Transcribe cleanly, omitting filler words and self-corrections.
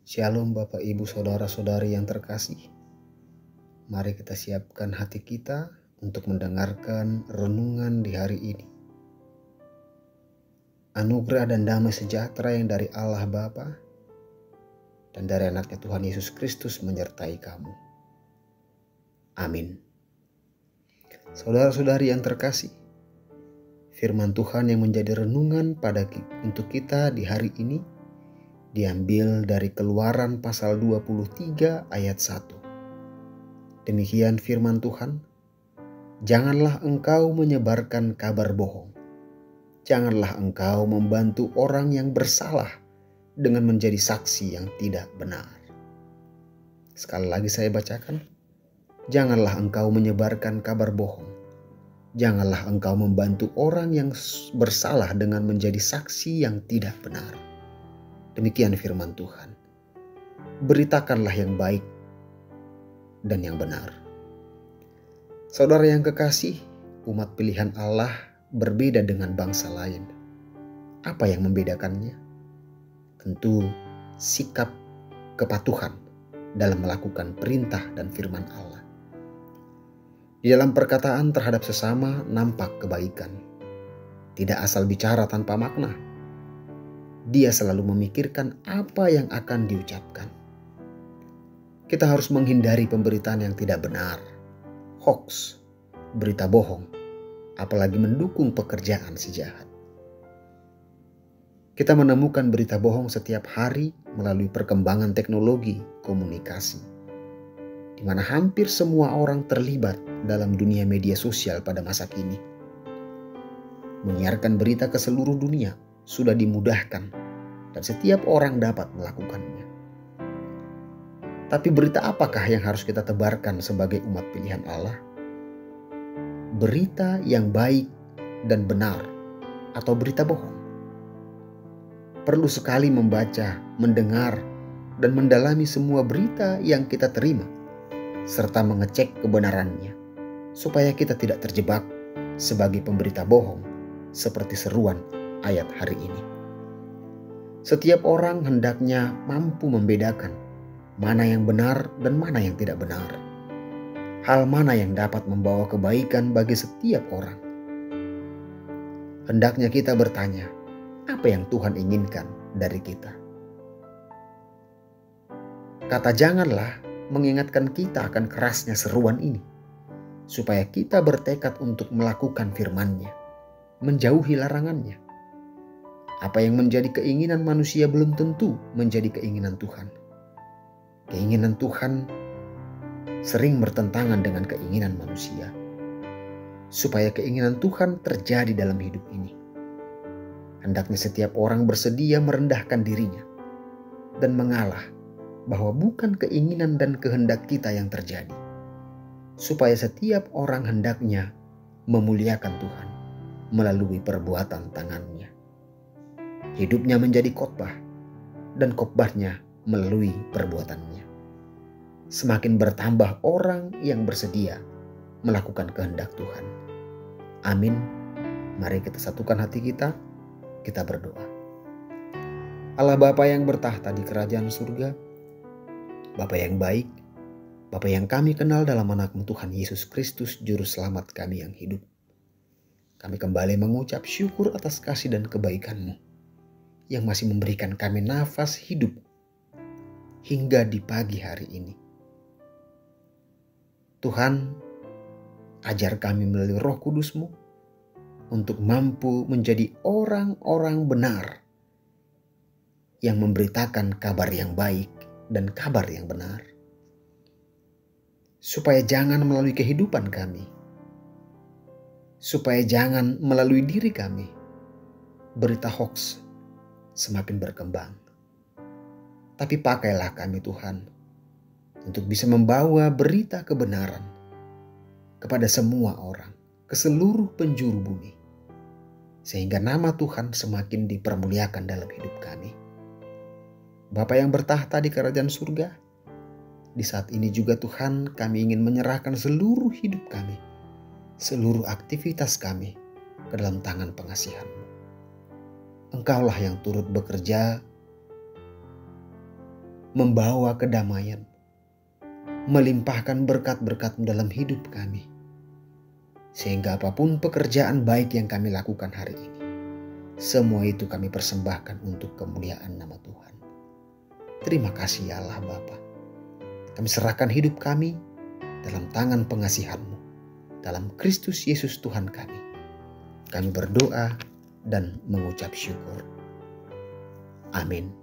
Shalom Bapak Ibu Saudara-saudari yang terkasih. Mari kita siapkan hati kita untuk mendengarkan renungan di hari ini. Anugerah dan damai sejahtera yang dari Allah Bapa dan dari anaknya Tuhan Yesus Kristus menyertai kamu. Amin. Saudara-saudari yang terkasih, firman Tuhan yang menjadi renungan untuk kita di hari ini diambil dari Keluaran pasal 23 ayat 1. Demikian firman Tuhan, "Janganlah engkau menyebarkan kabar bohong. Janganlah engkau membantu orang yang bersalah dengan menjadi saksi yang tidak benar." Sekali lagi saya bacakan, "Janganlah engkau menyebarkan kabar bohong. Janganlah engkau membantu orang yang bersalah dengan menjadi saksi yang tidak benar." Demikian firman Tuhan. Beritakanlah yang baik dan yang benar. Saudara yang kekasih, umat pilihan Allah berbeda dengan bangsa lain. Apa yang membedakannya? Tentu sikap kepatuhan dalam melakukan perintah dan firman Allah. Di dalam perkataan terhadap sesama nampak kebaikan. Tidak asal bicara tanpa makna. Dia selalu memikirkan apa yang akan diucapkan. Kita harus menghindari pemberitaan yang tidak benar, hoax, berita bohong, apalagi mendukung pekerjaan si jahat. Kita menemukan berita bohong setiap hari melalui perkembangan teknologi komunikasi, di mana hampir semua orang terlibat dalam dunia media sosial pada masa kini. Menyiarkan berita ke seluruh dunia sudah dimudahkan dan setiap orang dapat melakukannya. Tapi berita apakah yang harus kita tebarkan sebagai umat pilihan Allah? Berita yang baik dan benar atau berita bohong? Perlu sekali membaca, mendengar, dan mendalami semua berita yang kita terima, serta mengecek kebenarannya, supaya kita tidak terjebak sebagai pemberita bohong seperti seruan ayat hari ini. Setiap orang hendaknya mampu membedakan mana yang benar dan mana yang tidak benar. Hal mana yang dapat membawa kebaikan bagi setiap orang. Hendaknya kita bertanya, apa yang Tuhan inginkan dari kita? Kata janganlah mengingatkan kita akan kerasnya seruan ini, supaya kita bertekad untuk melakukan firman-Nya, menjauhi larangannya. Apa yang menjadi keinginan manusia belum tentu menjadi keinginan Tuhan. Keinginan Tuhan sering bertentangan dengan keinginan manusia. Supaya keinginan Tuhan terjadi dalam hidup ini, hendaknya setiap orang bersedia merendahkan dirinya dan mengalah bahwa bukan keinginan dan kehendak kita yang terjadi. Supaya setiap orang hendaknya memuliakan Tuhan melalui perbuatan tangannya. Hidupnya menjadi khotbah dan khotbahnya melalui perbuatannya. Semakin bertambah orang yang bersedia melakukan kehendak Tuhan. Amin. Mari kita satukan hati kita berdoa. Allah Bapa yang bertahta di kerajaan surga, Bapa yang baik, Bapa yang kami kenal dalam anak-Mu Tuhan Yesus Kristus, Juru Selamat kami yang hidup. Kami kembali mengucap syukur atas kasih dan kebaikan-Mu yang masih memberikan kami nafas hidup hingga di pagi hari ini. Tuhan, ajar kami melalui Roh Kudus-Mu untuk mampu menjadi orang-orang benar yang memberitakan kabar yang baik dan kabar yang benar. Supaya jangan melalui kehidupan kami, supaya jangan melalui diri kami, berita hoax semakin berkembang. Tapi pakailah kami Tuhan untuk bisa membawa berita kebenaran kepada semua orang, ke seluruh penjuru bumi. Sehingga nama Tuhan semakin dipermuliakan dalam hidup kami. Bapa yang bertahta di kerajaan surga, di saat ini juga Tuhan kami ingin menyerahkan seluruh hidup kami, seluruh aktivitas kami ke dalam tangan pengasihan-Mu. Engkaulah yang turut bekerja membawa kedamaian, melimpahkan berkat-berkat-Mu dalam hidup kami. Sehingga apapun pekerjaan baik yang kami lakukan hari ini, semua itu kami persembahkan untuk kemuliaan nama Tuhan. Terima kasih ya Allah Bapa. Kami serahkan hidup kami dalam tangan pengasihan-Mu. Dalam Kristus Yesus Tuhan kami. Kami berdoa dan mengucap syukur. Amin.